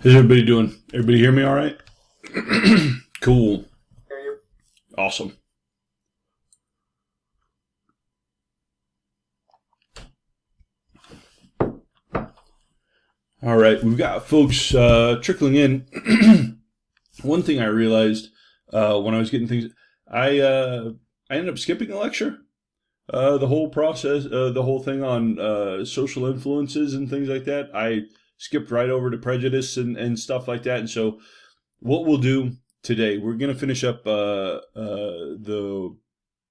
How's everybody doing? Everybody hear me all right? Cool. Hear you. Awesome. All right, we've got folks trickling in. One thing I realized when I was getting things, I ended up skipping a lecture. The whole process, the whole thing on social influences and things like that, I skipped right over to prejudice and stuff like that. And so what we'll do today, we're going to finish up the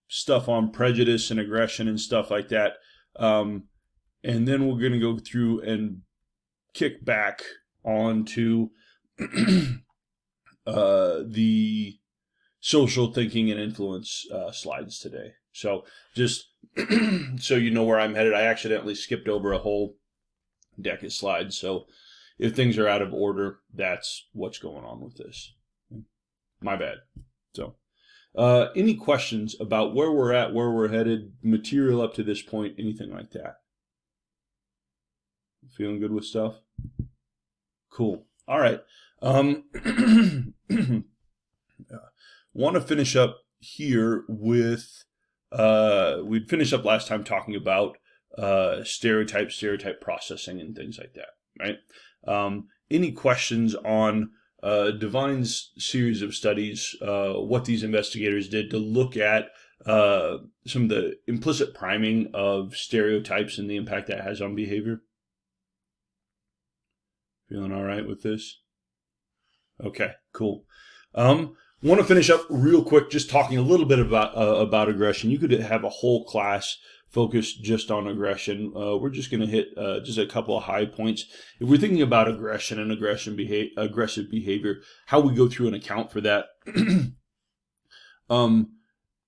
stuff on prejudice and aggression and stuff like that. And then we're going to go through and kick back onto the social thinking and influence slides today. So just so you know where I'm headed, I accidentally skipped over a whole deck of slides. So if things are out of order, that's what's going on with this. My bad. So any questions about where we're at, where we're headed, material up to this point, anything like that? Feeling good with stuff? Cool. All right. Want to finish up here with, we'd finished up last time talking about stereotype processing and things like that, right? Any questions on Devine's series of studies, what these investigators did to look at some of the implicit priming of stereotypes and the impact that has on behavior? Feeling all right with this? Okay, cool. Want to finish up real quick, just talking a little bit about aggression. You could have a whole class focused just on aggression. We're just going to hit just a couple of high points. If we're thinking about aggression and aggressive behavior, how we go through and account for that, and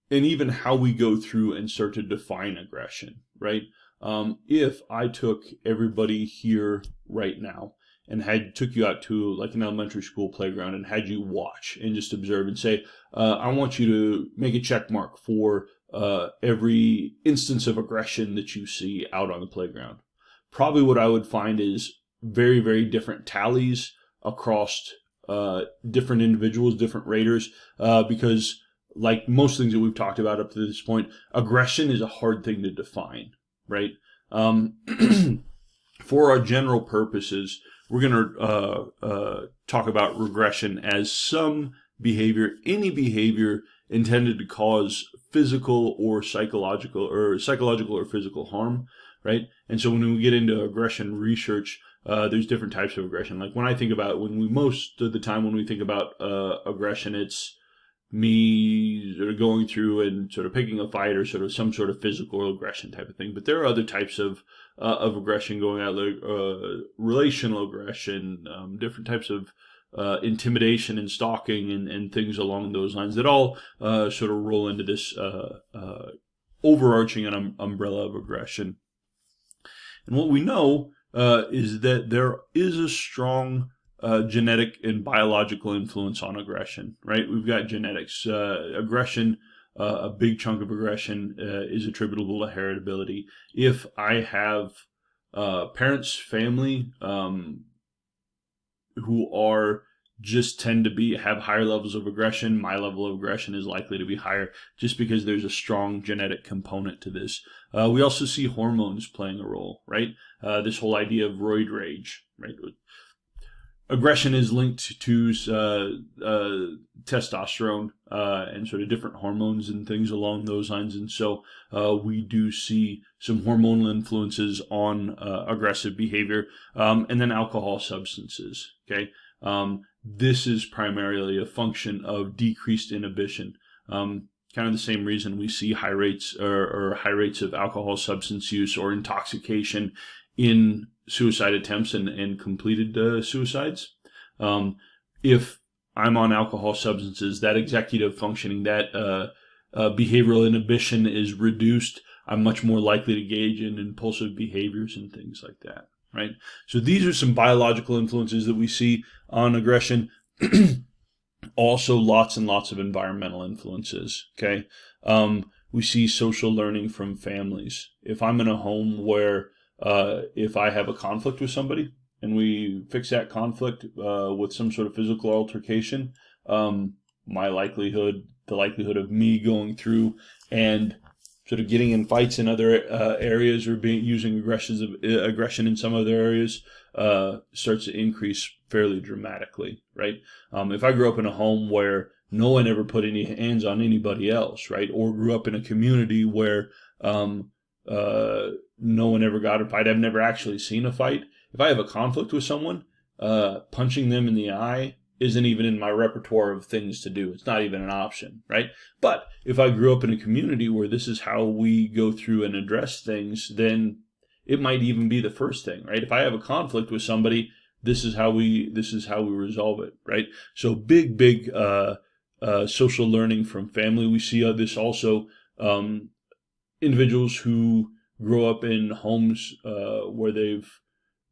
even how we go through and start to define aggression, right? If I took everybody here right now and took you out to like an elementary school playground and had you watch and just observe and say, I want you to make a check mark for every instance of aggression that you see out on the playground. Probably what I would find is very, very different tallies across different individuals, different raters, because like most things that we've talked about up to this point, aggression is a hard thing to define, right? For our general purposes, we're going to talk about regression as some behavior, any behavior intended to cause physical or psychological or physical harm, right? And so when we get into aggression research, there's different types of aggression. Like most of the time when we think about aggression, it's me sort of going through and sort of picking a fight or sort of some sort of physical aggression type of thing. But there are other types of aggression going out, like relational aggression, different types of intimidation and stalking and things along those lines that all sort of roll into this overarching umbrella of aggression. And what we know is that there is a strong genetic and biological influence on aggression, right? We've got genetics. Aggression, a big chunk of aggression is attributable to heritability. If I have parents, family who are just tend to have higher levels of aggression, my level of aggression is likely to be higher just because there's a strong genetic component to this. We also see hormones playing a role, right? This whole idea of roid rage, right? Aggression is linked to testosterone and sort of different hormones and things along those lines. And so we do see some hormonal influences on aggressive behavior. And then alcohol substances, okay? This is primarily a function of decreased inhibition. Kind of the same reason we see high rates or high rates of alcohol substance use or intoxication in suicide attempts and completed suicides. If I'm on alcohol substances, that executive functioning, that behavioral inhibition is reduced. I'm much more likely to engage in impulsive behaviors and things like that, right? So these are some biological influences that we see on aggression. Also, lots and lots of environmental influences, okay? We see social learning from families. If I'm in a home where if I have a conflict with somebody and we fix that conflict with some sort of physical altercation, the likelihood of me going through and sort of getting in fights in other areas or using aggression in some other areas starts to increase fairly dramatically, right? If I grew up in a home where no one ever put any hands on anybody else, right, or grew up in a community where no one ever got a fight, I've never actually seen a fight. If I have a conflict with someone, punching them in the eye isn't even in my repertoire of things to do. It's not even an option, right? But if I grew up in a community where this is how we go through and address things, then it might even be the first thing, right? If I have a conflict with somebody, this is how we resolve it, right? So big social learning from family. We see this also individuals who grow up in homes where they've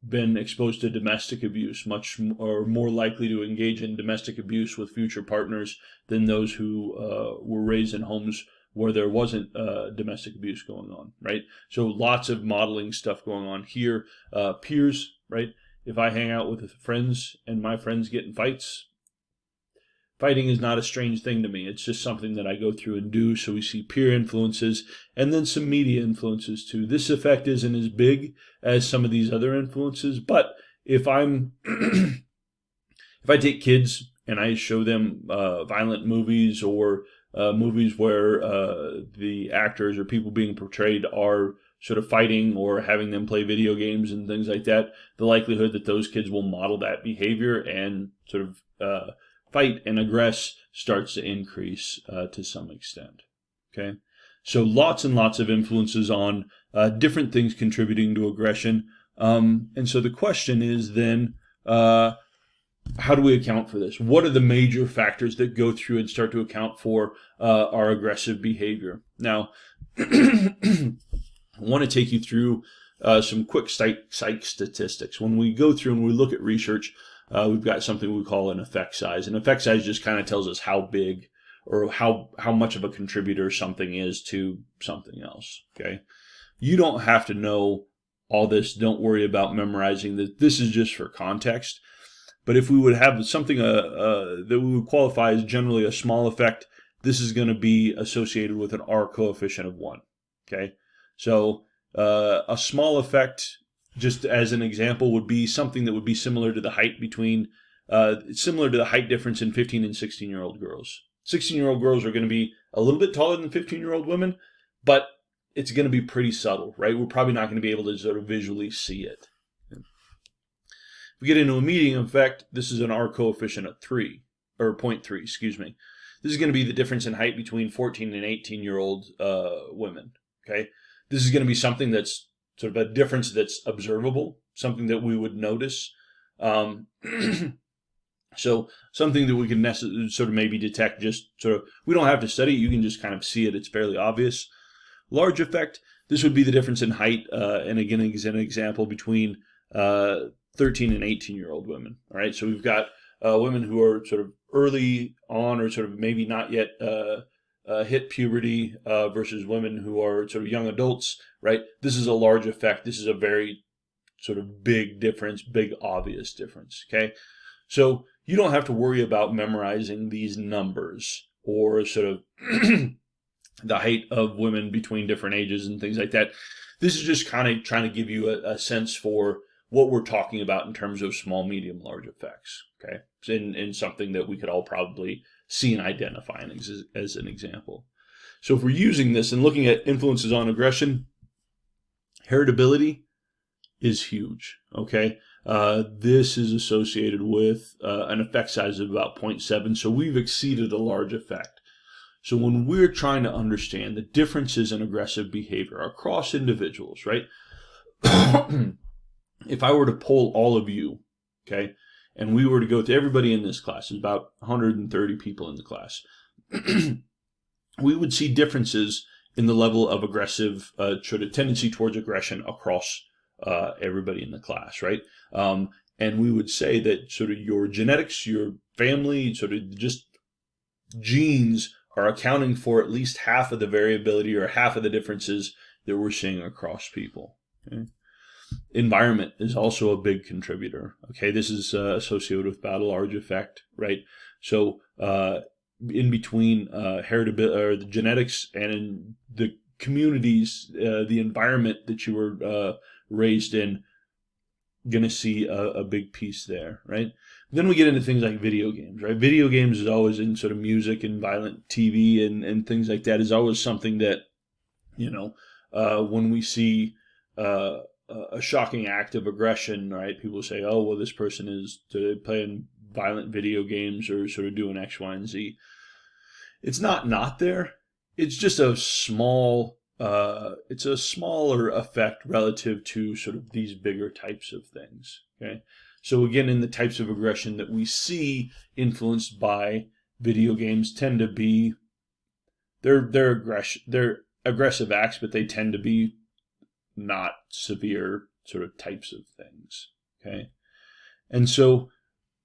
been exposed to domestic abuse, much more likely to engage in domestic abuse with future partners than those who were raised in homes where there wasn't domestic abuse going on, right? So lots of modeling stuff going on here. Peers, right? If I hang out with friends and my friends get in fights, fighting is not a strange thing to me. It's just something that I go through and do. So we see peer influences and then some media influences too. This effect isn't as big as some of these other influences, but if I'm if I take kids and I show them violent movies or movies where the actors or people being portrayed are sort of fighting or having them play video games and things like that, the likelihood that those kids will model that behavior and sort of fight and aggress starts to increase to some extent. Okay, so lots and lots of influences on different things contributing to aggression. And so the question is then, how do we account for this? What are the major factors that go through and start to account for our aggressive behavior? Now, I want to take you through some quick psych statistics. When we go through and we look at research, we've got something we call an effect size. An effect size just kind of tells us how big or how much of a contributor something is to something else. Okay, you don't have to know all this. Don't worry about memorizing this. This is just for context. But if we would have something that we would qualify as generally a small effect, this is going to be associated with an R coefficient of 1. Okay, so a small effect, just as an example, would be something that would be similar to the height difference in 15 and 16-year-old girls. 16-year-old girls are going to be a little bit taller than 15-year-old women, but it's going to be pretty subtle, right? We're probably not going to be able to sort of visually see it. If we get into a median effect, this is an R coefficient of 3, or 0.3, excuse me. This is going to be the difference in height between 14 and 18-year-old women, okay? This is going to be something that's sort of a difference that's observable, something that we would notice. So something that we can sort of maybe detect, just sort of, we don't have to study it, you can just kind of see it, it's fairly obvious. Large effect, this would be the difference in height, and again, as an example, between 13 and 18-year-old women. All right, so we've got women who are sort of early on or sort of maybe not yet hit puberty versus women who are sort of young adults, right? This is a large effect. This is a very sort of big difference, big obvious difference, okay? So you don't have to worry about memorizing these numbers or sort of the height of women between different ages and things like that. This is just kind of trying to give you a sense for what we're talking about in terms of small, medium, large effects, okay? In something that we could all probably see and identify as an example. So if we're using this and looking at influences on aggression, heritability is huge, okay? This is associated with an effect size of about 0.7, so we've exceeded a large effect. So when we're trying to understand the differences in aggressive behavior across individuals, right? If I were to poll all of you, okay, and we were to go to everybody in this class, there's about 130 people in the class, we would see differences in the level of aggressive, sort of tendency towards aggression across everybody in the class, right? And we would say that sort of your genetics, your family, sort of just genes are accounting for at least half of the variability or half of the differences that we're seeing across people. Okay? Environment is also a big contributor. Okay, this is associated with battle large effect, right? So in between heritability or the genetics and in the communities, the environment that you were raised in, going to see a big piece there, right? Then we get into things like video games, right? Video games is always in sort of music and violent TV and things like that is always something that, when we see a shocking act of aggression, right? People say, oh, well, this person is playing violent video games or sort of doing X, Y, and Z. It's not there. It's just a it's a smaller effect relative to sort of these bigger types of things. Okay. So again, in the types of aggression that we see influenced by video games tend to be they're aggressive acts, but they tend to be not severe sort of types of things. Okay. And so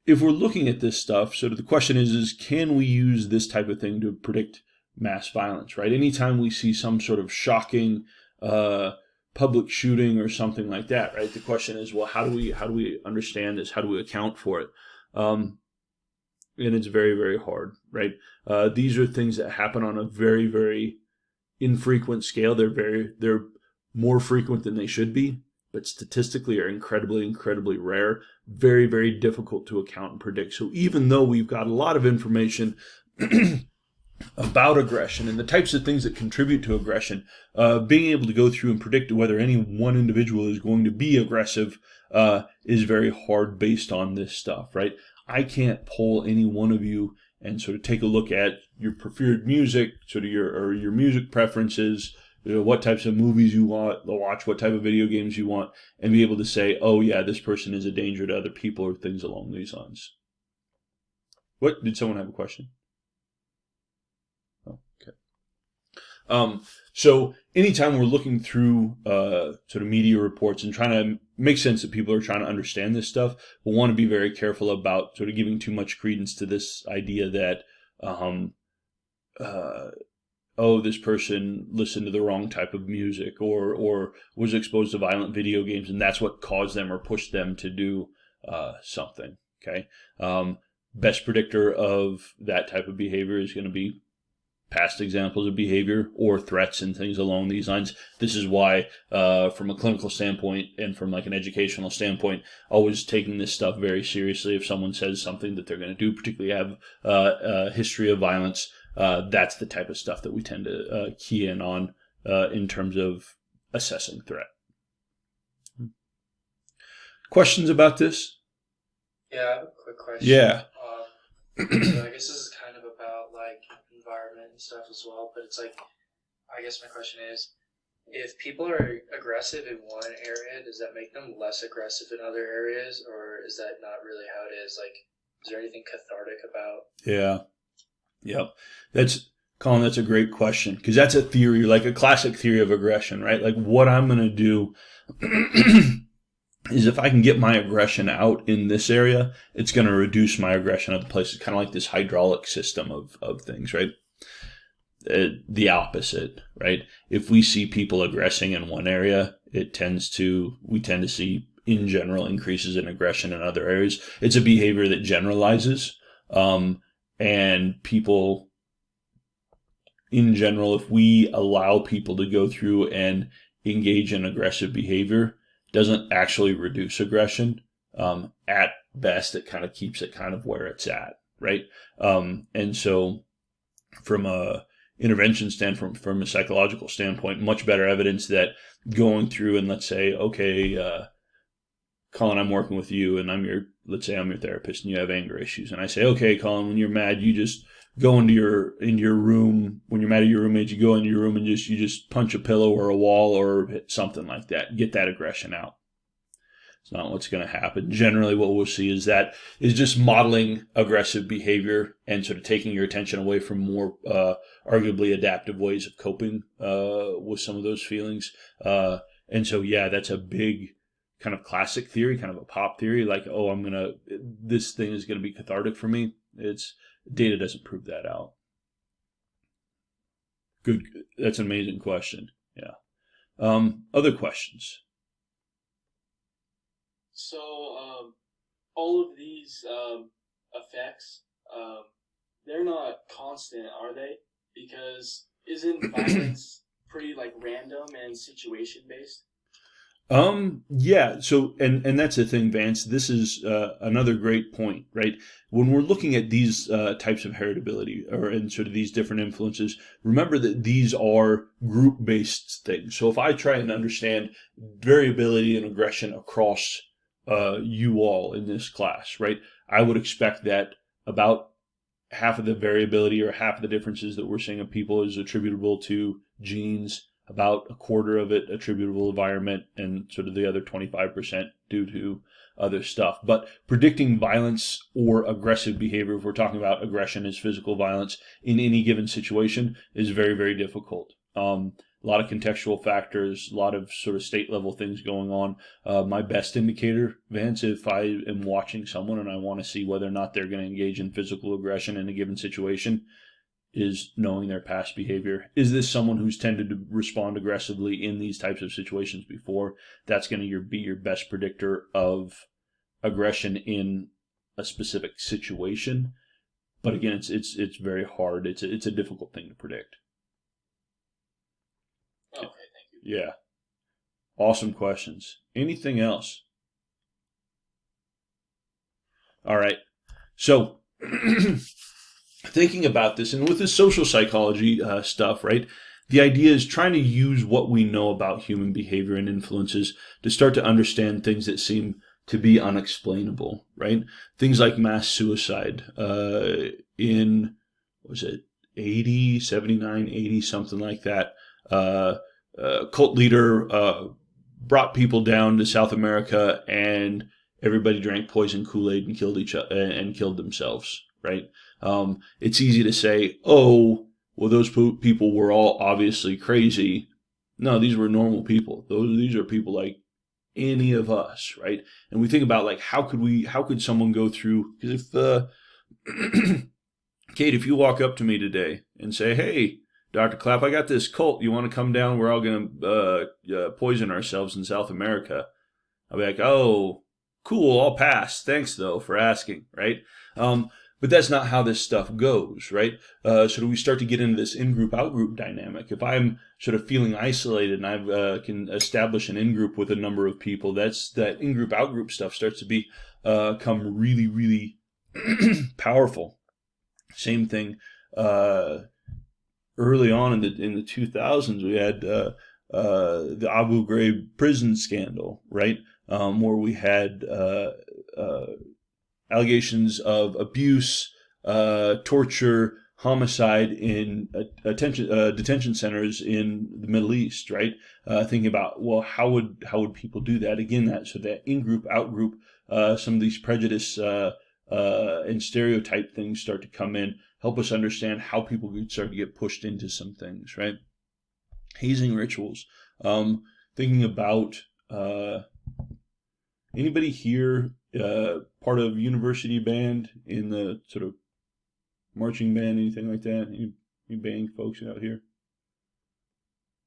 if we're looking at this stuff, sort of the question is can we use this type of thing to predict mass violence, right? Anytime we see some sort of shocking public shooting or something like that, right? The question is, well, how do we understand this? How do we account for it? And it's very, very hard, right? These are things that happen on a very, very infrequent scale. They're more frequent than they should be, but statistically are incredibly, incredibly rare. Very, very difficult to account and predict. So even though we've got a lot of information about aggression and the types of things that contribute to aggression, being able to go through and predict whether any one individual is going to be aggressive is very hard based on this stuff, right? I can't poll any one of you and sort of take a look at your preferred music, sort of your music preferences, what types of movies you want to watch, what type of video games you want, and be able to say, oh yeah, this person is a danger to other people or things along these lines. What? Did someone have a question? Oh, okay. So anytime we're looking through sort of media reports and trying to make sense that people are trying to understand this stuff, we'll want to be very careful about sort of giving too much credence to this idea that oh, this person listened to the wrong type of music or was exposed to violent video games, and that's what caused them or pushed them to do something, okay? Best predictor of that type of behavior is going to be past examples of behavior or threats and things along these lines. This is why, from a clinical standpoint and from like an educational standpoint, always taking this stuff very seriously. If someone says something that they're going to do, particularly have a history of violence, that's the type of stuff that we tend to key in on in terms of assessing threat. Questions about this? Yeah, I have a quick question. Yeah. So I guess this is kind of about like environment and stuff as well, but it's like, I guess my question is, if people are aggressive in one area, does that make them less aggressive in other areas, or is that not really how it is? Like, is there anything cathartic about? Yeah. Yep. Colin, that's a great question, because that's a theory, like a classic theory of aggression, right? Like what I'm going to do is if I can get my aggression out in this area, it's going to reduce my aggression other places. Kind of like this hydraulic system of things, right? The opposite, right? If we see people aggressing in one area, we tend to see in general increases in aggression in other areas. It's a behavior that generalizes, and people in general, if we allow people to go through and engage in aggressive behavior, doesn't actually reduce aggression. At best, it kind of keeps it kind of where it's at, right? And so from a intervention standpoint, from a psychological standpoint, much better evidence that going through and let's say, okay, Colin, I'm working with you and let's say I'm your therapist and you have anger issues. And I say, okay, Colin, when you're mad, you just go into your room. When you're mad at your roommates, you go into your room and you just punch a pillow or a wall or hit something like that. Get that aggression out. It's not what's going to happen. Generally, what we'll see is just modeling aggressive behavior and sort of taking your attention away from more arguably adaptive ways of coping with some of those feelings. And so, yeah, that's a big kind of classic theory, kind of a pop theory, like, oh, this thing is going to be cathartic for me. Data doesn't prove that out. Good. That's an amazing question. Yeah. Other questions? So all of these effects, they're not constant, are they? Because isn't violence pretty like random and situation based? Yeah. So, and that's the thing, Vance. This is another great point, right? When we're looking at these types of heritability or and sort of these different influences, remember that these are group-based things. So, if I try and understand variability and aggression across you all in this class, right, I would expect that about half of the variability or half of the differences that we're seeing of people is attributable to genes, about a quarter of it attributable to environment, and sort of the other 25% due to other stuff. But predicting violence or aggressive behavior, if we're talking about aggression as physical violence in any given situation, is very, very difficult. A lot of contextual factors, a lot of sort of state level things going on. My best indicator, Vance, if I am watching someone and I want to see whether or not they're going to engage in physical aggression in a given situation, is knowing their past behavior. Is this someone who's tended to respond aggressively in these types of situations before? That's going to be your best predictor of aggression in a specific situation. But again, it's very hard. It's a difficult thing to predict. Okay, thank you. Yeah. Awesome questions. Anything else? All right. So, thinking about this, and with this social psychology stuff, right? The idea is trying to use what we know about human behavior and influences to start to understand things that seem to be unexplainable, right? Things like mass suicide in, was it 80, 79, 80, something like that. Cult leader brought people down to South America, and everybody drank poison Kool-Aid and killed each other and killed themselves, right? It's easy to say, oh, well, those people were all obviously crazy. No, these were normal people. These are people like any of us, right? And we think about like how could someone go through? Because if Kate, if you walk up to me today and say, hey, Dr. Clapp, I got this cult. You want to come down? We're all going to poison ourselves in South America. I'll be like, oh, cool, I'll pass. Thanks, though, for asking, right? But that's not how this stuff goes, right? So we start to get into this in-group, out-group dynamic. If I'm sort of feeling isolated and I can establish an in-group with a number of people, that in-group, out-group stuff starts to become really, really powerful. Same thing. Early on in the 2000s, we had the Abu Ghraib prison scandal, right? Where we had allegations of abuse, torture, homicide in detention centers in the Middle East, right? Thinking about, well, how would people do that? Again, that in-group, out-group, some of these prejudice and stereotype things start to come in, help us understand how people could start to get pushed into some things, right? Hazing rituals. Thinking about anybody here part of university band in the sort of marching band, anything like that? Any band folks out here?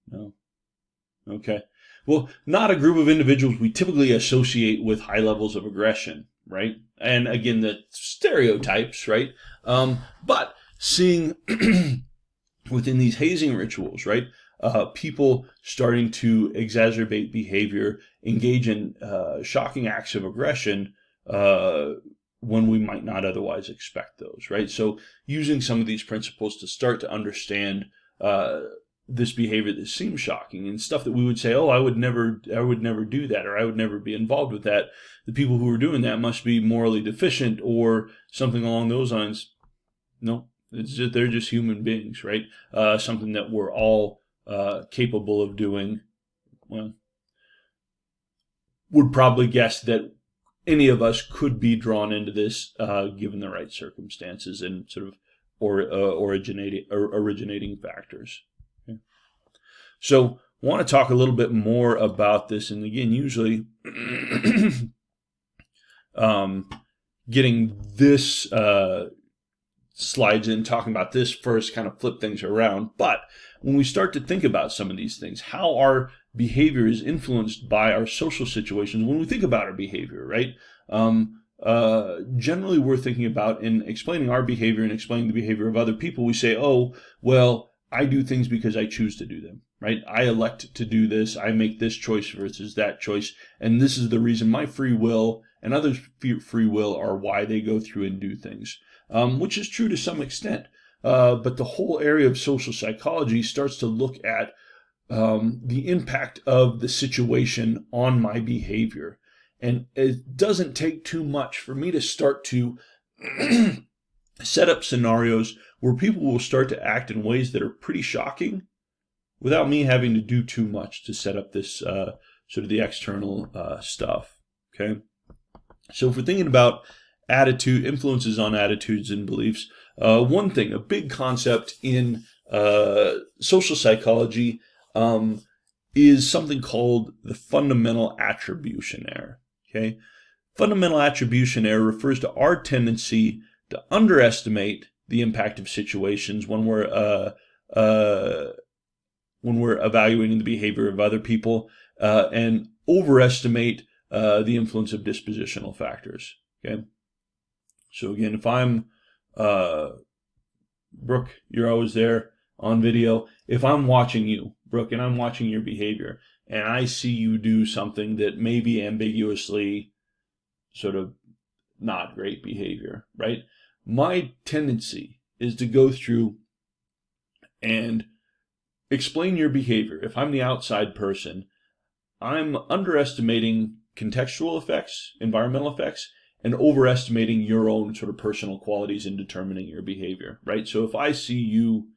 No? Okay. Well, not a group of individuals we typically associate with high levels of aggression, right? And again, the stereotypes, right? But seeing within these hazing rituals, right? People starting to exacerbate behavior, engage in shocking acts of aggression when we might not otherwise expect those, right? So using some of these principles to start to understand this behavior that seems shocking and stuff that we would say, oh, I would never do that, or I would never be involved with that. The people who are doing that must be morally deficient or something along those lines. No, they're just human beings, right? Something that we're all capable of doing. Well, would probably guess that any of us could be drawn into this given the right circumstances and sort of originating factors. Okay. So I want to talk a little bit more about this, and again, usually getting this slides in, talking about this first, kind of flip things around. But when we start to think about some of these things, how are behavior is influenced by our social situations when we think about our behavior, right? Generally, we're thinking about in explaining our behavior and explaining the behavior of other people, we say, oh, well, I do things because I choose to do them, right? I elect to do this. I make this choice versus that choice. And this is the reason my free will and others' free will are why they go through and do things, which is true to some extent. But the whole area of social psychology starts to look at the impact of the situation on my behavior. And it doesn't take too much for me to start to set up scenarios where people will start to act in ways that are pretty shocking without me having to do too much to set up this sort of the external stuff. Okay. So if we're thinking about attitude, influences on attitudes and beliefs, one thing, a big concept in social psychology is something called the fundamental attribution error. Okay. Fundamental attribution error refers to our tendency to underestimate the impact of situations when we're evaluating the behavior of other people, and overestimate the influence of dispositional factors. Okay, so again, if I'm Brooke, you're always there on video. If I'm watching you, Brooke, and I'm watching your behavior, and I see you do something that may be ambiguously sort of not great behavior, right? My tendency is to go through and explain your behavior. If I'm the outside person, I'm underestimating contextual effects, environmental effects, and overestimating your own sort of personal qualities in determining your behavior, right? So if I see you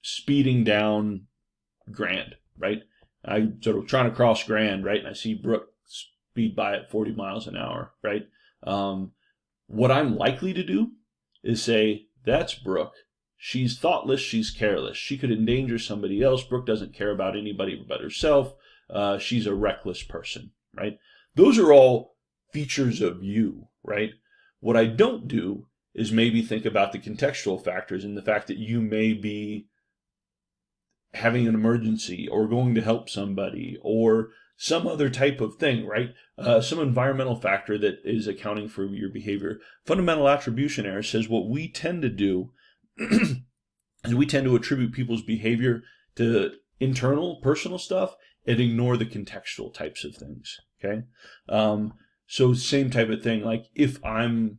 speeding down Grand, right? I'm sort of trying to cross Grand, right? And I see Brooke speed by at 40 miles an hour, right? What I'm likely to do is say, that's Brooke. She's thoughtless. She's careless. She could endanger somebody else. Brooke doesn't care about anybody but herself. She's a reckless person, right? Those are all features of you, right? What I don't do is maybe think about the contextual factors and the fact that you may be having an emergency or going to help somebody or some other type of thing, right? Some environmental factor that is accounting for your behavior. Fundamental attribution error says what we tend to do is we tend to attribute people's behavior to internal, personal stuff and ignore the contextual types of things, okay? So same type of thing, like if I'm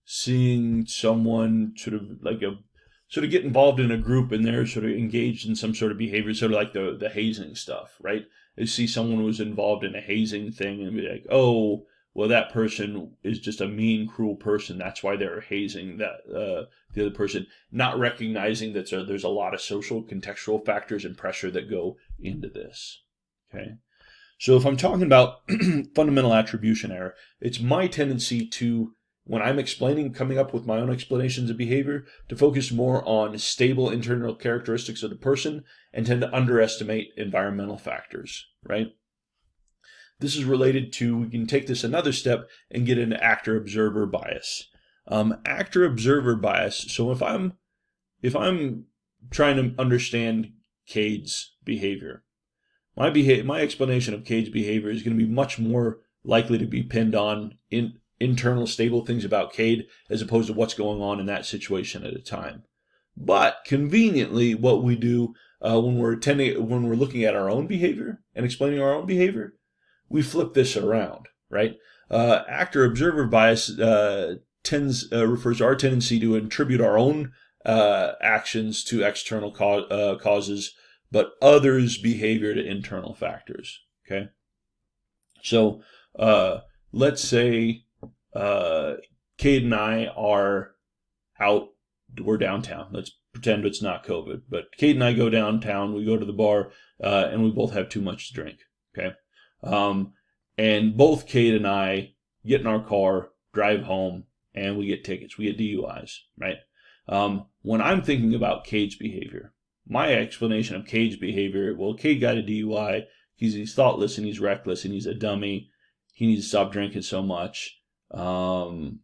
seeing someone sort of get involved in a group and they're sort of engaged in some sort of behavior, sort of like the hazing stuff, right? I see someone who was involved in a hazing thing and be like, oh, well, that person is just a mean, cruel person. That's why they're hazing the other person, not recognizing that there's a lot of social contextual factors and pressure that go into this. Okay, so if I'm talking about fundamental attribution error, it's my tendency to, when I'm explaining, coming up with my own explanations of behavior, to focus more on stable internal characteristics of the person and tend to underestimate environmental factors, right? This is related to, we can take this another step and get into actor-observer bias. Actor-observer bias, so if I'm trying to understand Cade's behavior, my explanation of Cade's behavior is going to be much more likely to be pinned on internal stable things about Cade as opposed to what's going on in that situation at a time. But conveniently, what we do when we're looking at our own behavior and explaining our own behavior, we flip this around, right? Actor-observer bias refers to our tendency to attribute our own actions to external causes, but others' behavior to internal factors. Okay, so let's say Cade and I are out. We're downtown. Let's pretend it's not COVID, but Cade and I go downtown. We go to the bar, and we both have too much to drink. Okay, and both Cade and I get in our car, drive home, and we get tickets. We get DUIs, right? When I'm thinking about Cade's behavior, my explanation of Cade's behavior, well, Cade got a DUI. He's thoughtless and he's reckless and he's a dummy. He needs to stop drinking so much. And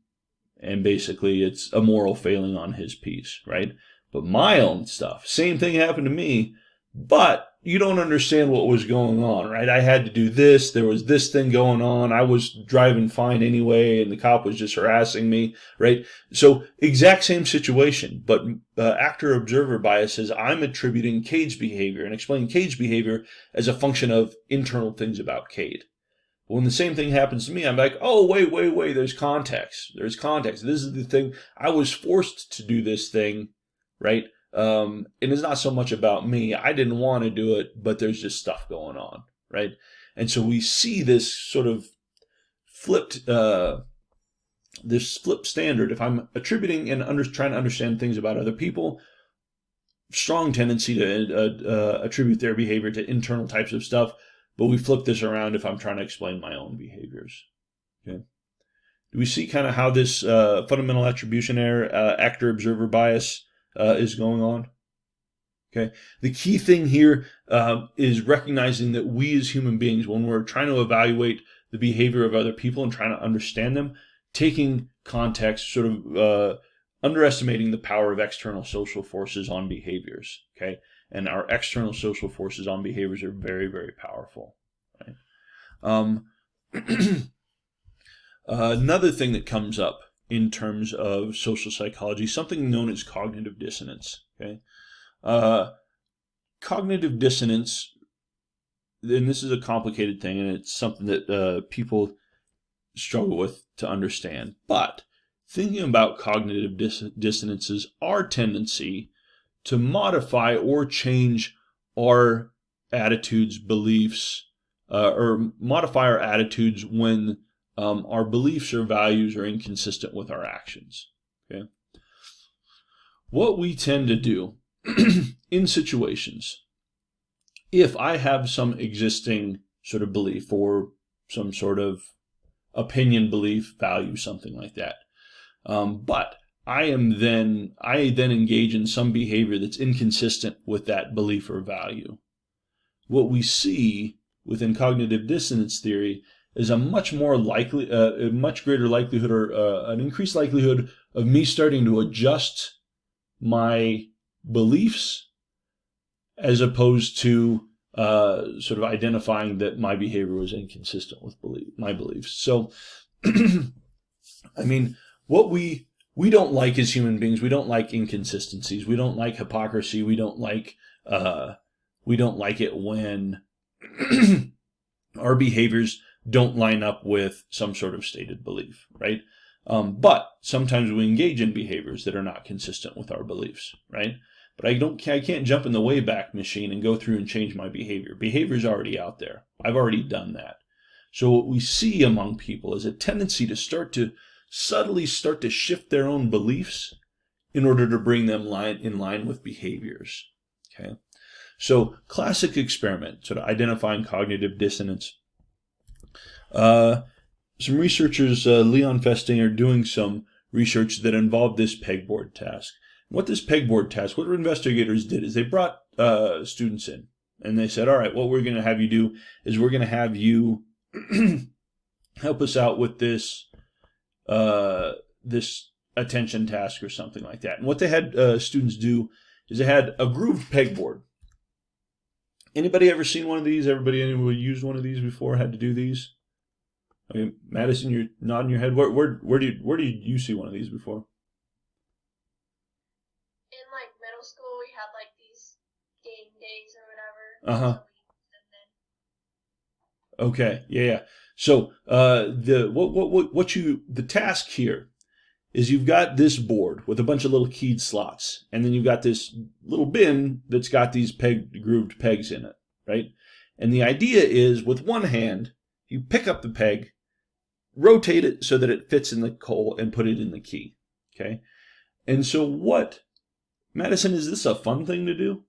basically it's a moral failing on his piece, right? But my own stuff, same thing happened to me. but you don't understand what was going on, right? I had to do this. There was this thing going on. I was driving fine anyway, and the cop was just harassing me, right? So exact same situation, but actor-observer bias says I'm attributing Cade's behavior and explaining Cade's behavior as a function of internal things about Cade. When the same thing happens to me, I'm like, oh, wait, there's context. There's context. This is the thing. I was forced to do this thing, right? And it's not so much about me. I didn't want to do it, but there's just stuff going on, right? And so we see this sort of flipped, this flipped standard. If I'm attributing and trying to understand things about other people, strong tendency to attribute their behavior to internal types of stuff. But we flip this around if I'm trying to explain my own behaviors. Okay. Do we see kind of how this fundamental attribution error, actor-observer bias, is going on? Okay. The key thing here is recognizing that we as human beings, when we're trying to evaluate the behavior of other people and trying to understand them, taking context, sort of underestimating the power of external social forces on behaviors. Okay. And our external social forces on behaviors are very, very powerful. Right? Another thing that comes up in terms of social psychology, something known as cognitive dissonance. Okay, cognitive dissonance, and this is a complicated thing, and it's something that people struggle with to understand. But thinking about cognitive dissonance is our tendency to modify or change our attitudes, beliefs, or modify our attitudes when our beliefs or values are inconsistent with our actions. Okay. What we tend to do in situations, if I have some existing sort of belief or some sort of opinion, belief, value, something like that, but I then engage in some behavior that's inconsistent with that belief or value. What we see within cognitive dissonance theory is a much greater likelihood, or an increased likelihood of me starting to adjust my beliefs, as opposed to sort of identifying that my behavior was inconsistent with my beliefs. So, I mean, what we don't like as human beings, we don't like inconsistencies. We don't like hypocrisy. We don't like it when our behaviors don't line up with some sort of stated belief, right? But sometimes we engage in behaviors that are not consistent with our beliefs, right? But I can't jump in the Wayback Machine and go through and change my behavior. Behavior's already out there. I've already done that. So what we see among people is a tendency to subtly start to shift their own beliefs in order to bring them in line with behaviors. Okay. So classic experiment, sort of identifying cognitive dissonance. Some researchers, Leon Festing, are doing some research that involved this pegboard task. What investigators did is they brought students in, and they said, all right, what we're going to have you do is we're going to have you help us out with this this attention task or something like that. And what they had students do is they had a grooved pegboard. Anybody ever seen one of these? Anybody used one of these before? Had to do these? Okay, Madison, you're nodding your head. Where did you see one of these before? In like middle school, we had like these game days or whatever. Uh-huh. Okay, yeah. So the task here is you've got this board with a bunch of little keyed slots, and then you've got this little bin that's got these grooved pegs in it, right? And the idea is, with one hand, you pick up the peg, rotate it so that it fits in the hole, and put it in the key. Okay? And so Madison, is this a fun thing to do?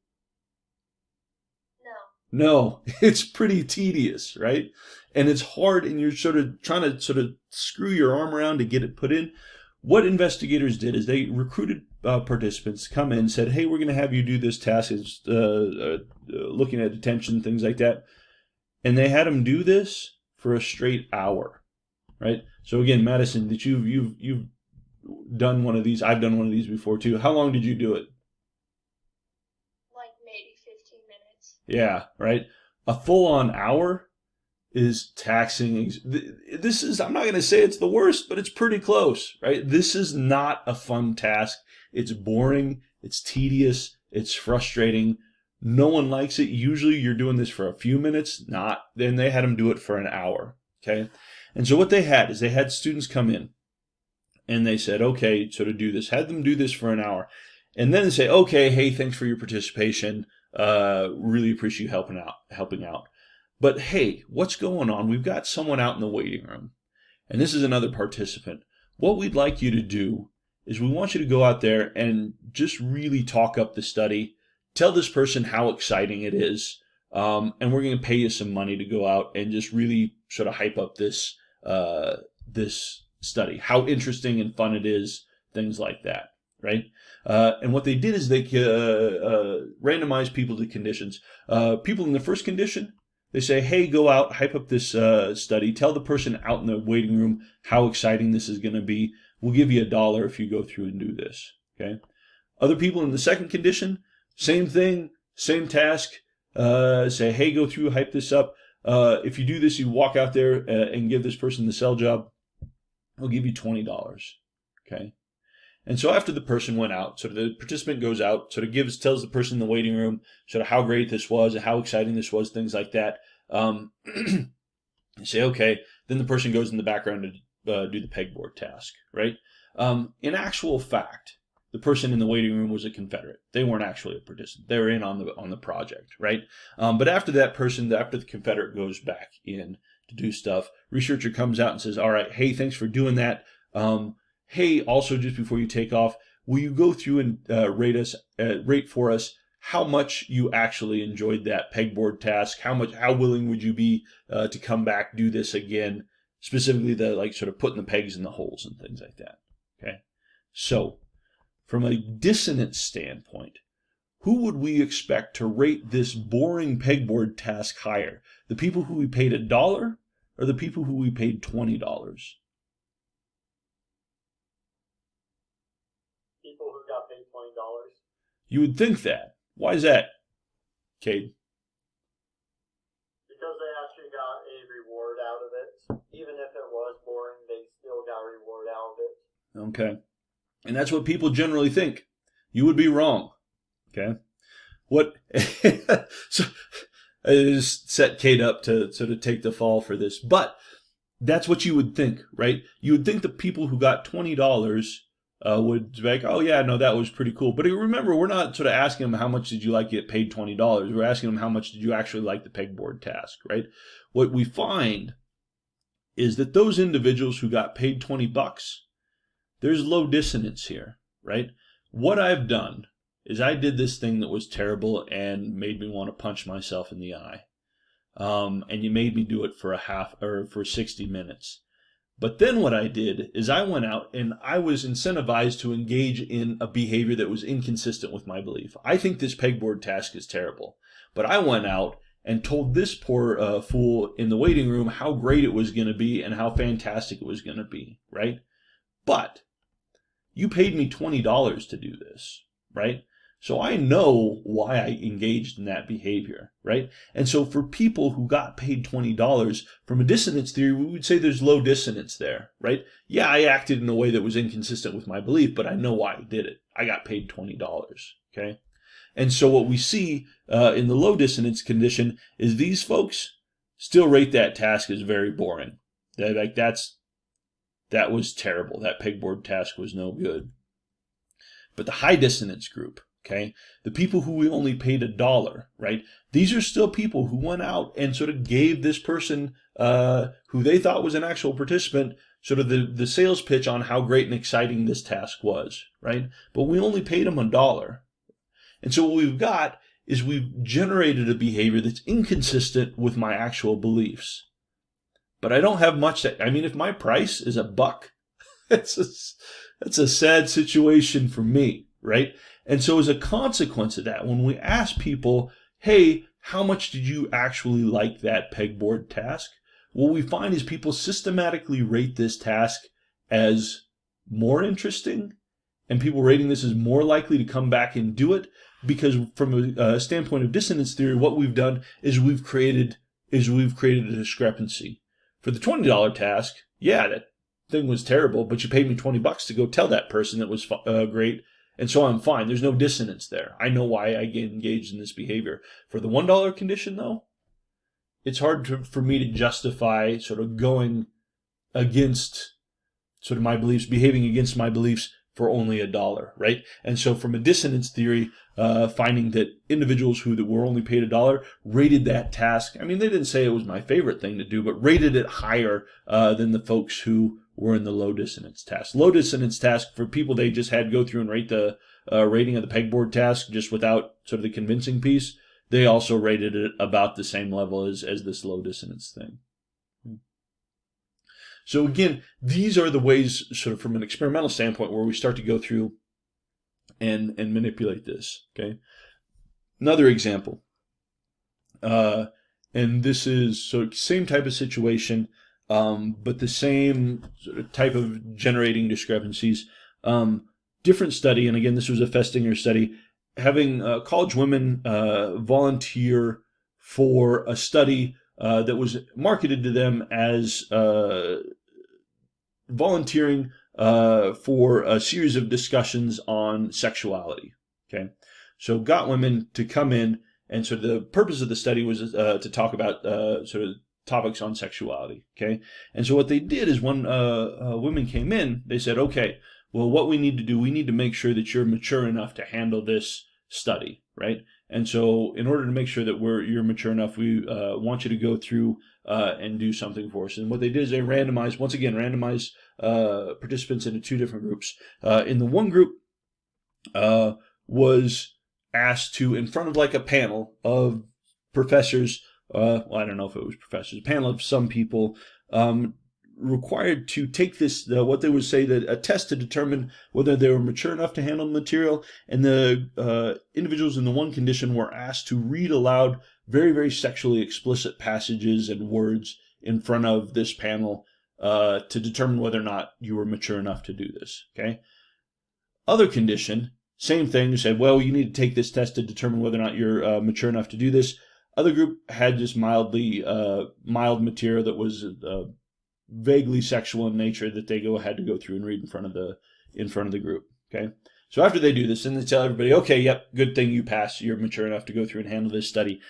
No, it's pretty tedious, right? And it's hard, and you're sort of trying to sort of screw your arm around to get it put in. What investigators did is they recruited participants to come in and said, hey, we're going to have you do this task. It's looking at attention, things like that. And they had them do this for a straight hour, right? So again, Madison, that you've done one of these. I've done one of these before too. How long did you do it? Like maybe 15 minutes. Yeah, right. A full-on hour is taxing. This is, I'm not going to say it's the worst, but it's pretty close, right? This is not a fun task. It's boring. It's tedious. It's frustrating. No one likes it. Usually you're doing this for a few minutes, then they had them do it for an hour. Okay. And so what they had is they had students come in and they said, okay, so to do this, had them do this for an hour. And then they say, okay, hey, thanks for your participation. Really appreciate you helping out. But hey, what's going on? We've got someone out in the waiting room, and this is another participant. What we'd like you to do is we want you to go out there and just really talk up the study. Tell this person how exciting it is, and we're going to pay you some money to go out and just really sort of hype up this study, how interesting and fun it is, things like that, right? And what they did is they randomized people to conditions. People in the first condition, they say, hey, go out, hype up this study. Tell the person out in the waiting room how exciting this is going to be. We'll give you $1 if you go through and do this. Okay. Other people in the second condition, same thing, same task. Say, hey, go through, hype this up. If you do this, you walk out there and give this person the cell job. We'll give you $20. Okay. And so after the person went out, sort of the participant goes out, sort of tells the person in the waiting room sort of how great this was and how exciting this was, things like that. You say, okay, then the person goes in the background to do the pegboard task, right? In actual fact, the person in the waiting room was a Confederate. They weren't actually a participant. They were in on the project, right? But after the Confederate goes back in to do stuff, researcher comes out and says, all right, hey, thanks for doing that. Hey, also just before you take off, will you go through and rate for us how much you actually enjoyed that pegboard task? How willing would you be to come back, do this again? Specifically, the sort of putting the pegs in the holes and things like that. Okay, so from a dissonance standpoint, who would we expect to rate this boring pegboard task higher? The people who we paid $1 or the people who we paid $20? People who got paid $20. You would think that. Why is that, Cade? Because they actually got a reward out of it. Even if it was boring, they still got a reward out of it. Okay. And that's what people generally think. You would be wrong. Okay. So I just set Cade up to sort of take the fall for this. But that's what you would think, right? You would think the people who got $20 would be like, oh yeah, no, that was pretty cool. But remember, we're not sort of asking them how much did you like to get paid $20. We're asking them how much did you actually like the pegboard task, right? What we find is that those individuals who got paid $20, there's low dissonance here, right? What I've done is I did this thing that was terrible and made me want to punch myself in the eye. And you made me do it for for 60 minutes. But then what I did is I went out and I was incentivized to engage in a behavior that was inconsistent with my belief. I think this pegboard task is terrible. But I went out and told this poor fool in the waiting room how great it was going to be and how fantastic it was going to be, right? But you paid me $20 to do this, right? So I know why I engaged in that behavior, right? And so for people who got paid $20, from a dissonance theory, we would say there's low dissonance there, right? Yeah, I acted in a way that was inconsistent with my belief, but I know why I did it. I got paid $20, okay? And so what we see in the low dissonance condition is these folks still rate that task as very boring. They're like, that was terrible. That pegboard task was no good. But the high dissonance group, okay, the people who we only paid $1, right? These are still people who went out and sort of gave this person who they thought was an actual participant sort of the sales pitch on how great and exciting this task was, right? But we only paid them $1. And so what we've got is we've generated a behavior that's inconsistent with my actual beliefs. But I don't have much if my price is $1, that's a sad situation for me, right? And so as a consequence of that, when we ask people, hey, how much did you actually like that pegboard task? What we find is people systematically rate this task as more interesting, and people rating this as more likely to come back and do it. because from a standpoint of dissonance theory, what we've done is we've created a discrepancy. For the $20 task, yeah, that thing was terrible, but you paid me $20 to go tell that person that was great, and so I'm fine. There's no dissonance there. I know why I get engaged in this behavior. For the $1 condition, though, it's hard for me to justify sort of going against sort of my beliefs, behaving against my beliefs for only $1, right? And so from a dissonance theory, finding that individuals who were only paid $1 rated that task, I mean, they didn't say it was my favorite thing to do, but rated it higher than the folks who were in the low dissonance task. Low dissonance task, for people they just had to go through and rate the rating of the pegboard task just without sort of the convincing piece, they also rated it about the same level as this low dissonance thing. So again, these are the ways, sort of from an experimental standpoint, where we start to go through and manipulate this. Okay, another example, and this is so same type of situation, but the same sort of type of generating discrepancies. Different study, and again, this was a Festinger study, having college women volunteer for a study that was marketed to them as volunteering for a series of discussions on sexuality. Okay, so got women to come in, and so the purpose of the study was to talk about sort of topics on sexuality. Okay, and so what they did is when women came in, they said, okay, well, what we need to do, we need to make sure that you're mature enough to handle this study, right? And so in order to make sure that you're mature enough, we want you to go through and do something for us. And what they did is they randomized participants into two different groups. In the one group was asked to, in front of like a panel of professors, well, I don't know if it was professors, a panel of some people, required to take this, what they would say, a test to determine whether they were mature enough to handle the material. And the individuals in the one condition were asked to read aloud very, very sexually explicit passages and words in front of this panel to determine whether or not you were mature enough to do this. Okay. Other condition, same thing, said, well, you need to take this test to determine whether or not you're mature enough to do this. Other group had just mild material that was vaguely sexual in nature that they had to go through and read in front of the group. Okay, so after they do this, and they tell everybody, okay, yep, good thing you passed, you're mature enough to go through and handle this study.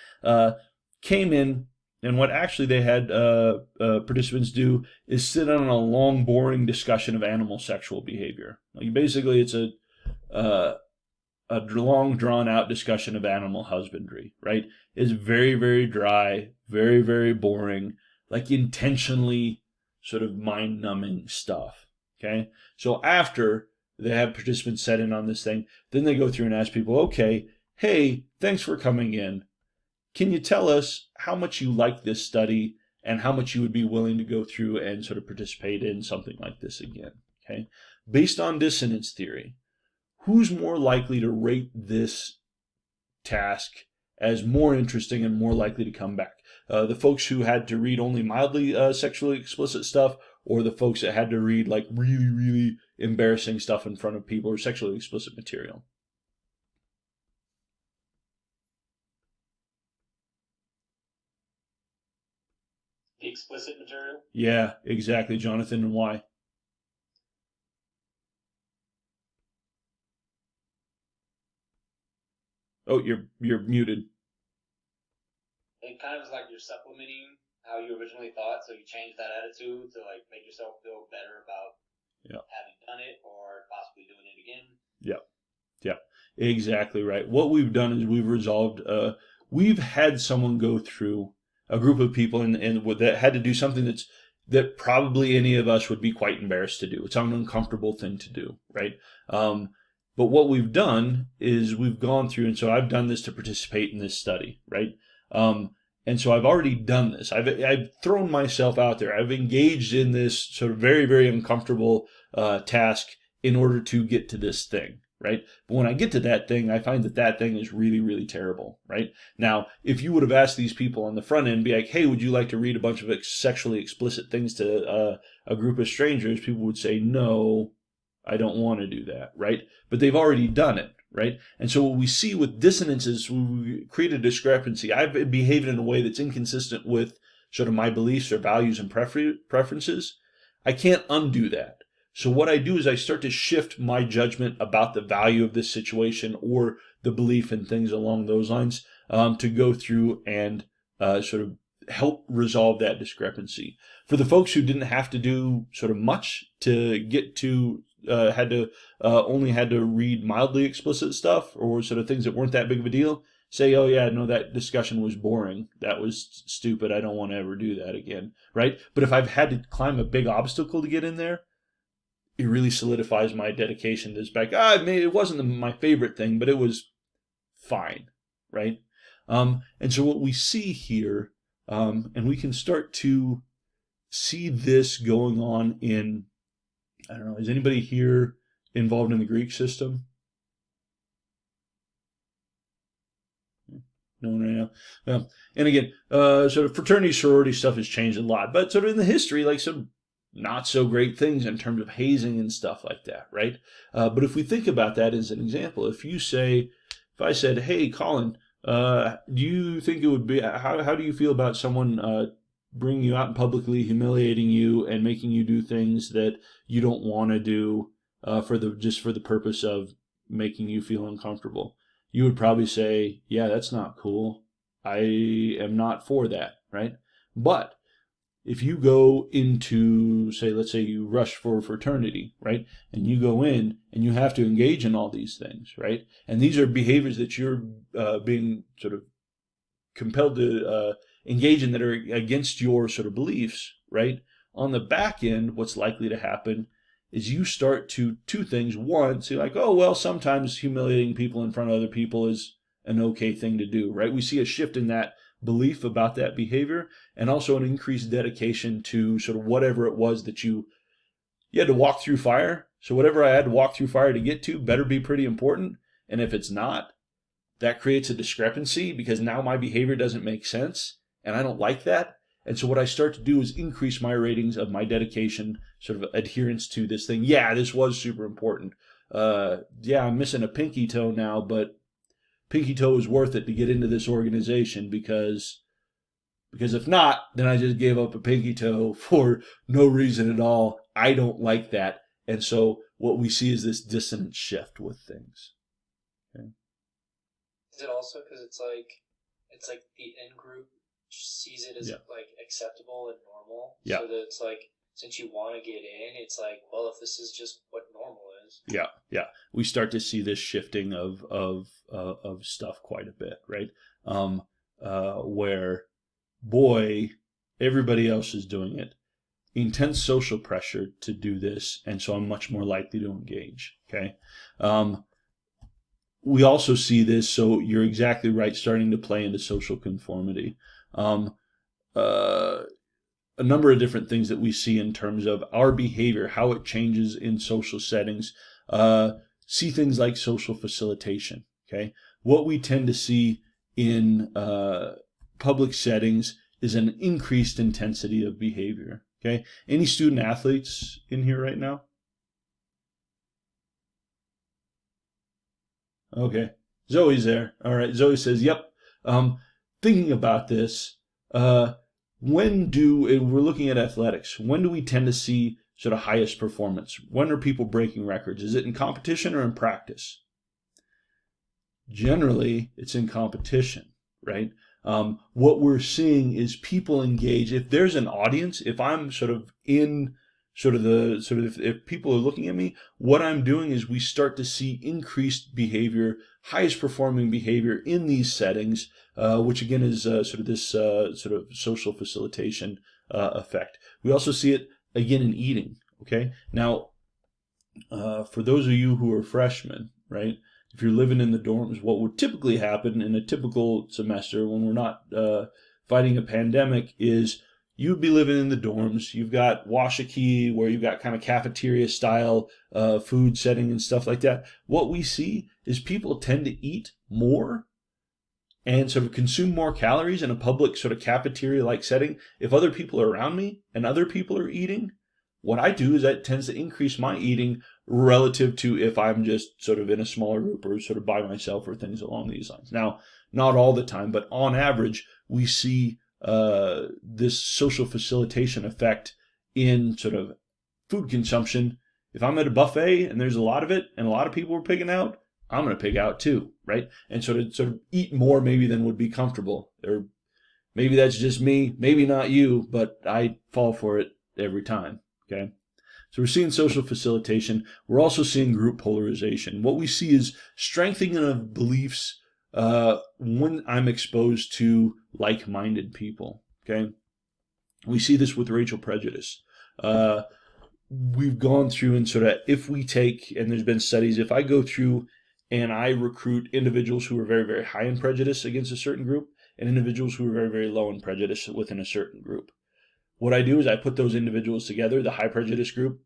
Came in, and what actually they had participants do is sit on a long, boring discussion of animal sexual behavior. Like basically, it's a long, drawn-out discussion of animal husbandry. Right? It's very, very dry, very, very boring, like intentionally sort of mind-numbing stuff, okay? So after they have participants set in on this thing, then they go through and ask people, okay, hey, thanks for coming in. Can you tell us how much you like this study and how much you would be willing to go through and sort of participate in something like this again, okay? Based on dissonance theory, who's more likely to rate this task as more interesting and more likely to come back? The folks who had to read only mildly sexually explicit stuff, or the folks that had to read like really, really embarrassing stuff in front of people or sexually explicit material? The explicit material? Yeah, exactly, Jonathan, and why? Oh, you're muted. It kind of is like you're supplementing how you originally thought, so you change that attitude to like make yourself feel better about having done it or possibly doing it again. Yeah, exactly right. What we've done is we've resolved. We've had someone go through, a group of people and that had to do something that probably any of us would be quite embarrassed to do. It's an uncomfortable thing to do, right? But what we've done is we've gone through, and so I've done this to participate in this study, right? And so I've already done this. I've thrown myself out there. I've engaged in this sort of very, very uncomfortable task in order to get to this thing, right? But when I get to that thing, I find that thing is really, really terrible, right? Now, if you would have asked these people on the front end, be like, hey, would you like to read a bunch of sexually explicit things to a group of strangers? People would say, no, I don't want to do that, right? But they've already done it, right? And so what we see with dissonance is we create a discrepancy. I've behaved in a way that's inconsistent with sort of my beliefs or values and preferences. I can't undo that. So what I do is I start to shift my judgment about the value of this situation or the belief in things along those lines to go through and sort of help resolve that discrepancy. For the folks who didn't have to do sort of much to get to only had to read mildly explicit stuff or sort of things that weren't that big of a deal, say, oh yeah, no, that discussion was boring. That was stupid. I don't want to ever do that again, right? But if I've had to climb a big obstacle to get in there, it really solidifies my dedication to this back. It wasn't my favorite thing, but it was fine, right? And so what we see here, and we can start to see this going on in, I don't know, is anybody here involved in the Greek system? No one right now. And again, sort of fraternity, sorority stuff has changed a lot, but sort of in the history, like some not so great things in terms of hazing and stuff like that, right? But if we think about that as an example, if I said, hey, Colin, do you think it would be, how do you feel about someone bringing you out and publicly humiliating you and making you do things that you don't want to do just for the purpose of making you feel uncomfortable? You would probably say, yeah, that's not cool. I am not for that, right? But if you go into, let's say you rush for a fraternity, right? And you go in and you have to engage in all these things, right? And these are behaviors that you're being sort of compelled to engage in that are against your sort of beliefs, right? On the back end, what's likely to happen is you start to two things. One, say like, oh, well, sometimes humiliating people in front of other people is an okay thing to do, right? We see a shift in that belief about that behavior and also an increased dedication to sort of whatever it was that you had to walk through fire. So whatever I had to walk through fire to get to better be pretty important. And if it's not, that creates a discrepancy because now my behavior doesn't make sense and I don't like that. And so what I start to do is increase my ratings of my dedication, sort of adherence to this thing. Yeah, this was super important. Yeah, I'm missing a pinky toe now, but pinky toe is worth it to get into this organization because if not, then I just gave up a pinky toe for no reason at all. I don't like that. And so what we see is this dissonant shift with things. Okay. Is it also because it's like the in group sees it as like acceptable and normal? Yeah. So that it's like, since you want to get in, it's like, well, if this is just what normal is. Yeah. We start to see this shifting of stuff quite a bit, right? Where, boy, everybody else is doing it. Intense social pressure to do this, and so I'm much more likely to engage, okay? We also see this, so you're exactly right, starting to play into social conformity. A number of different things that we see in terms of our behavior, how it changes in social settings. See things like social facilitation, okay? What we tend to see in public settings is an increased intensity of behavior, okay? Any student athletes in here right now? Okay, Zoe's there. All right, Zoe says, yep. Thinking about this, we're looking at athletics, when do we tend to see sort of highest performance? When are people breaking records? Is it in competition or in practice? Generally, it's in competition, right? What we're seeing is people engage. If there's an audience, if I'm sort of in if people are looking at me, what I'm doing is we start to see increased behavior, highest performing behavior in these settings, which again is sort of this sort of social facilitation effect. We also see it again in eating. Okay, now for those of you who are freshmen, right? If you're living in the dorms, what would typically happen in a typical semester when we're not fighting a pandemic is you'd be living in the dorms. You've got Washaki, where you've got kind of cafeteria style food setting and stuff like that. What we see is people tend to eat more and sort of consume more calories in a public sort of cafeteria like setting. If other people are around me and other people are eating, what I do is that tends to increase my eating relative to if I'm just sort of in a smaller group or sort of by myself or things along these lines. Now, not all the time, but on average, we see this social facilitation effect in sort of food consumption. If I'm at a buffet and there's a lot of it and a lot of people are picking out, I'm going to pig out too, right? And sort of eat more maybe than would be comfortable. Or maybe that's just me, maybe not you, but I fall for it every time, okay? So we're seeing social facilitation. We're also seeing group polarization. What we see is strengthening of beliefs when I'm exposed to like-minded people, okay? We see this with racial prejudice. We've gone through and sort of, if we take, and there's been studies, if I go through and I recruit individuals who are very, very high in prejudice against a certain group and individuals who are very, very low in prejudice within a certain group, what I do is I put those individuals together. The high prejudice group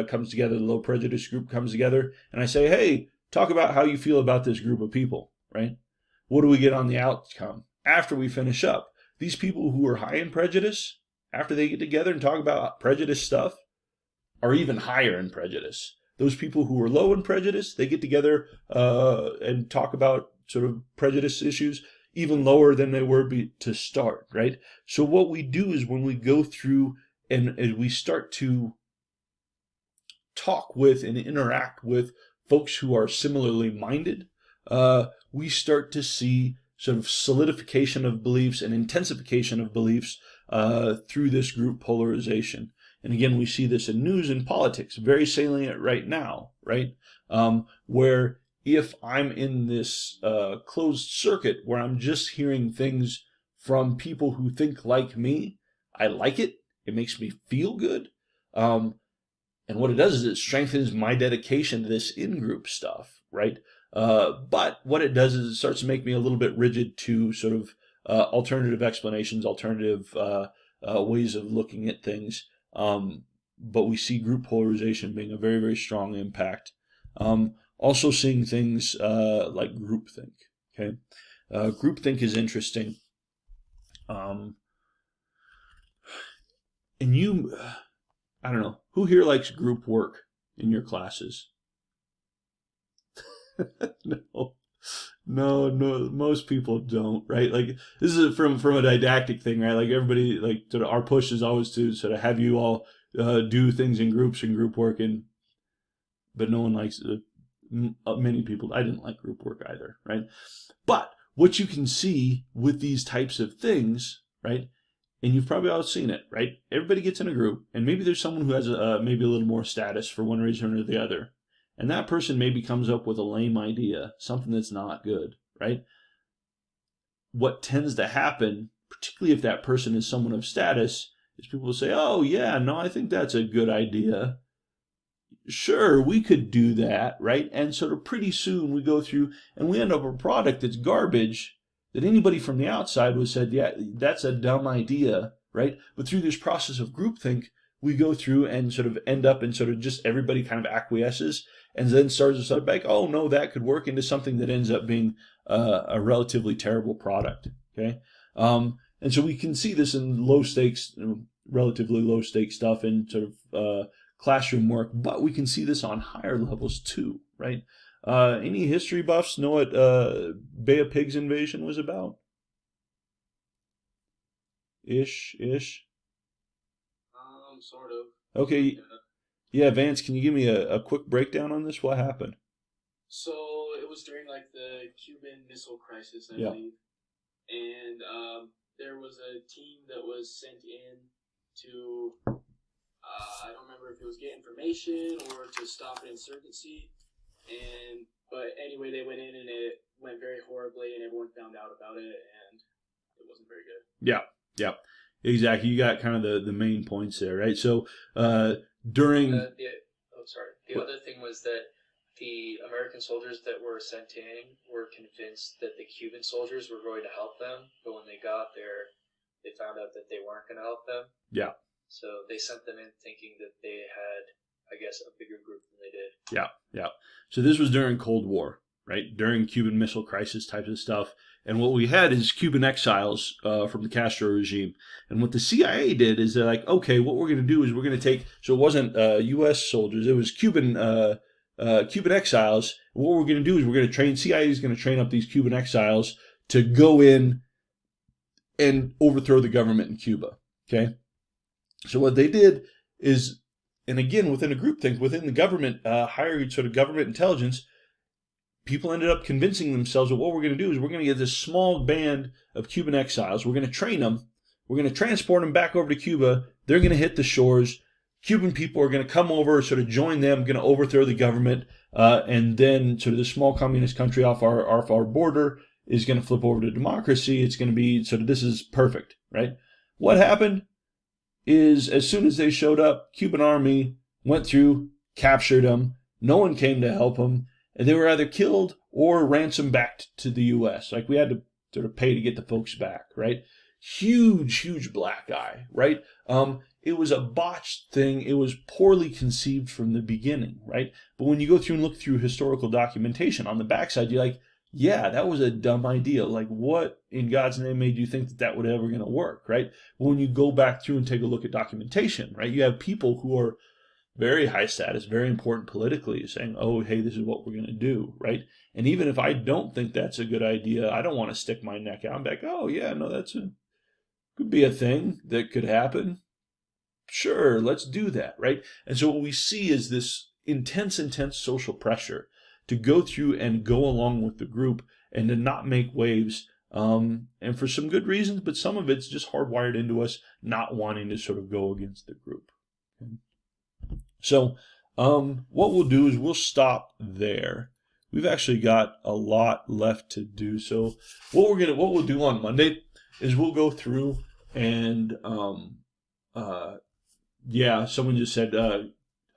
comes together, the low prejudice group comes together, and I say, hey, talk about how you feel about this group of people, right? What do we get on the outcome? After we finish up, these people who are high in prejudice, after they get together and talk about prejudice stuff, are even higher in prejudice. Those people who are low in prejudice, they get together and talk about sort of prejudice issues even lower than they were to start, right? So what we do is when we go through and we start to talk with and interact with folks who are similarly minded, we start to see sort of solidification of beliefs and intensification of beliefs through this group polarization. And again, we see this in news and politics, very salient right now, right? Where if I'm in this closed circuit where I'm just hearing things from people who think like me, I like it. It makes me feel good. And what it does is it strengthens my dedication to this in-group stuff, right? But what it does is it starts to make me a little bit rigid to sort of alternative explanations, alternative ways of looking at things. But we see group polarization being a very, very strong impact. Also seeing things like groupthink. Okay, groupthink is interesting. And you, I don't know, who here likes group work in your classes? No, most people don't, right? Like this is from a didactic thing, right? Like everybody, like sort of our push is always to sort of have you all do things in groups and group work, but no one likes many people. I didn't like group work either, right? But what you can see with these types of things, right? And you've probably all seen it, right? Everybody gets in a group, and maybe there's someone who has maybe a little more status for one reason or the other. And that person maybe comes up with a lame idea, something that's not good, right? What tends to happen, particularly if that person is someone of status, is people will say, oh, yeah, no, I think that's a good idea. Sure, we could do that, right? And sort of pretty soon we go through and we end up with a product that's garbage that anybody from the outside would have said, yeah, that's a dumb idea, right? But through this process of groupthink, we go through and sort of end up in sort of just everybody kind of acquiesces and then starts to start back, oh, no, that could work into something that ends up being a relatively terrible product, okay? And so we can see this in low stakes, relatively low stakes stuff in sort of classroom work, but we can see this on higher levels too, right? Any history buffs know what Bay of Pigs invasion was about? Ish. Sort of. Okay. Yeah, Vance, can you give me a quick breakdown on this? What happened? So it was during like the Cuban Missile Crisis, I believe, and there was a team that was sent in to I don't remember if it was get information or to stop an insurgency, but anyway they went in and it went very horribly and everyone found out about it and it wasn't very good. Yeah. Exactly. You got kind of the main points there, right? So during the other thing was that the American soldiers that were sent in were convinced that the Cuban soldiers were going to help them, but when they got there, they found out that they weren't going to help them. Yeah. So they sent them in thinking that they had, I guess, a bigger group than they did. Yeah. So this was during Cold War, right? During Cuban Missile Crisis types of stuff. And what we had is Cuban exiles from the Castro regime. And what the CIA did is they're like, okay, what we're going to do is we're going to take, so it wasn't U.S. soldiers, it was Cuban exiles. And what we're going to do is we're going to train, CIA is going to train up these Cuban exiles to go in and overthrow the government in Cuba. Okay? So what they did is, and again, within a groupthink, within the government, higher sort of government intelligence, people ended up convincing themselves that what we're going to do is we're going to get this small band of Cuban exiles. We're going to train them. We're going to transport them back over to Cuba. They're going to hit the shores. Cuban people are going to come over, sort of join them, going to overthrow the government, and then sort of the small communist country off our border is going to flip over to democracy. It's going to be sort of, this is perfect, right? What happened is as soon as they showed up, Cuban army went through, captured them. No one came to help them. And they were either killed or ransomed back to the U.S. Like we had to sort of pay to get the folks back, right? Huge black eye, right? It was a botched thing. It was poorly conceived from the beginning, right? But when you go through and look through historical documentation on the backside, you're like, yeah, that was a dumb idea. Like, what in God's name made you think that that would ever going to work, right? But when you go back through and take a look at documentation, right, you have people who are very high status, very important politically, saying, oh, hey, this is what we're going to do, right? And even if I don't think that's a good idea, I don't want to stick my neck out and be like, oh, yeah, no, could be a thing that could happen. Sure, let's do that, right? And so what we see is this intense social pressure to go through and go along with the group and to not make waves, and for some good reasons, but some of it's just hardwired into us not wanting to sort of go against the group. Okay? So what we'll do is we'll stop there. We've actually got a lot left to do. So what we'll do on Monday is we'll go through and someone just said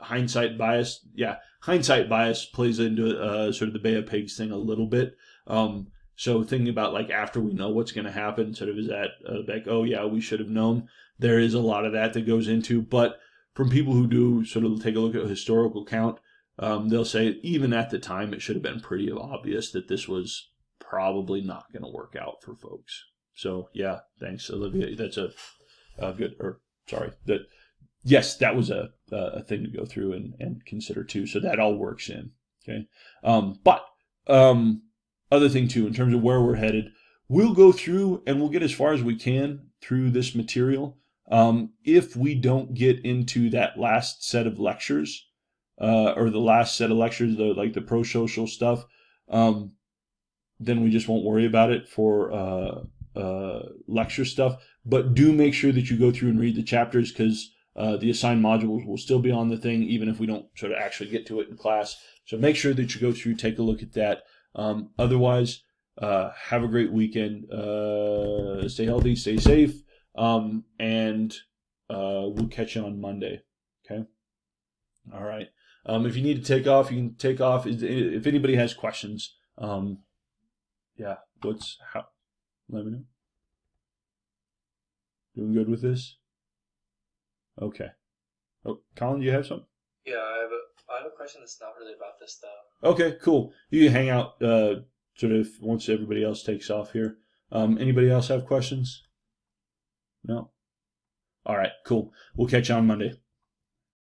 hindsight bias. Yeah, hindsight bias plays into sort of the Bay of Pigs thing a little bit. So thinking about like after we know what's going to happen, sort of is that like, oh yeah, we should have known. There is a lot of that goes into, but from people who do sort of take a look at a historical count, they'll say even at the time it should have been pretty obvious that this was probably not going to work out for folks. So yeah, thanks, Olivia. That's a good. Or sorry, yes, that was a thing to go through and consider too. So that all works in. Okay, but other thing too in terms of where we're headed, we'll go through and we'll get as far as we can through this material. If we don't get into that last set of lectures, or the last set of lectures, the pro-social stuff, then we just won't worry about it for lecture stuff. But do make sure that you go through and read the chapters, because the assigned modules will still be on the thing, even if we don't sort of actually get to it in class. So make sure that you go through, take a look at that. Otherwise, have a great weekend. Stay healthy, stay safe. And we'll catch you on Monday. Okay. All right. If you need to take off, you can take off. If anybody has questions, let me know. Doing good with this? Okay. Oh, Colin, do you have something? Yeah, I have a question that's not really about this though. Okay, cool. You can hang out, sort of once everybody else takes off here. Anybody else have questions? No? All right, cool. We'll catch you on Monday.